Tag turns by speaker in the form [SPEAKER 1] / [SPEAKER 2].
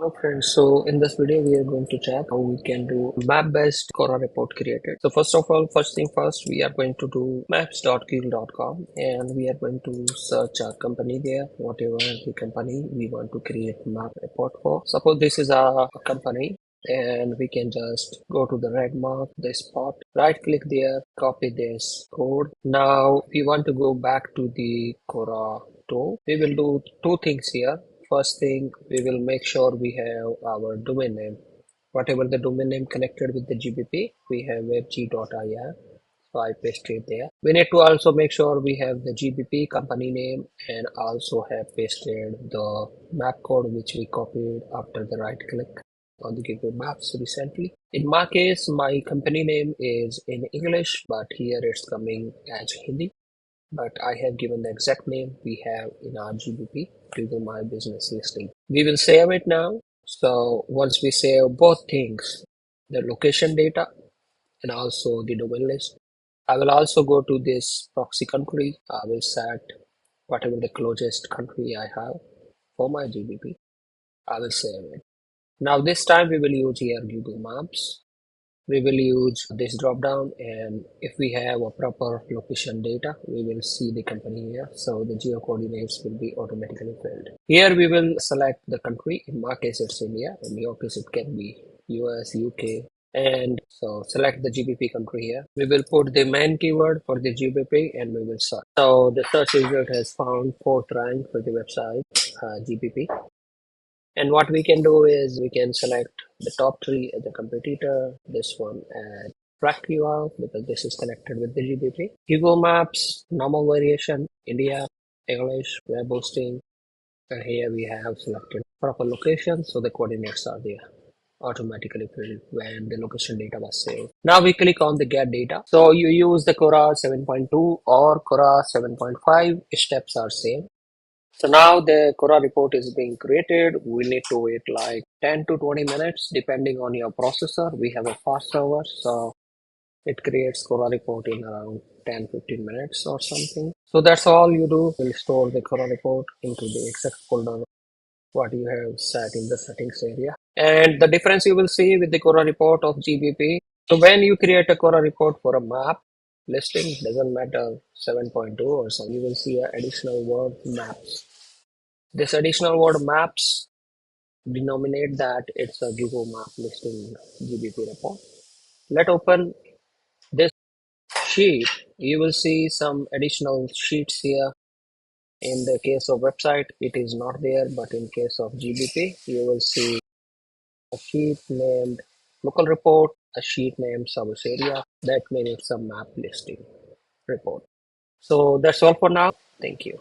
[SPEAKER 1] Hello friends, so in this video we are going to check how we can do map-based Cora report created. So first of all, first thing first, we are going to do maps.google.com and we are going to search our company there, whatever the company we want to create map report for. Suppose this is a company and we can just go to the red mark, this spot, right click there, copy this code. Now we want to go back to the Cora tool. We will do two things here. First thing, we will make sure we have our domain name. Whatever the domain name connected with the GBP, we have Webji.in. So I pasted it there. We need to also make sure we have the GBP company name and also have pasted the map code which we copied after the right click on the Google Maps recently. In my case, my company name is in English, but here it's coming as Hindi. But I have given the exact name we have in our GBP, Google My Business listing. We will save it now. So once we save both things, the location data and also the domain list, I will also go to this proxy country. I will set whatever the closest country I have for my GBP. I will save it. Now this time we will use here Google Maps. We will use this drop down, and if we have a proper location data, we will see the company here. So the geo coordinates will be automatically filled. Here we will select the country. In my case, it's India. In your case, it can be US, UK. And so select the GBP country here. We will put the main keyword for the GBP and we will search. So the search result has found 4th rank for the website GBP. And what we can do is we can select the top 3 as a competitor, this one at track URL because this is connected with the GBP. Google Maps, normal variation, India, English, web hosting, and here we have selected proper location, so the coordinates are there automatically filled when the location data was saved. Now we click on the get data. So you use the Cora 7.2 or Cora 7.5, steps are same. So now the Cora report is being created. We need to wait like 10 to 20 minutes depending on your processor. We have a fast server, so it creates Cora report in around 10-15 minutes or something. So that's all you do. You'll store the Cora report into the exact folder what you have set in the settings area. And the difference you will see with the Cora report of GBP. So when you create a Cora report for a map listing, doesn't matter 7.2 or something, you will see an additional word maps. This additional word maps denominate that it's a Google map listing GBP report. Let's open this sheet. You will see some additional sheets here. In the case of website, it is not there, but in case of GBP, you will see a sheet named local report, a sheet named service area. That means it's a map listing report. So that's all for now. Thank you.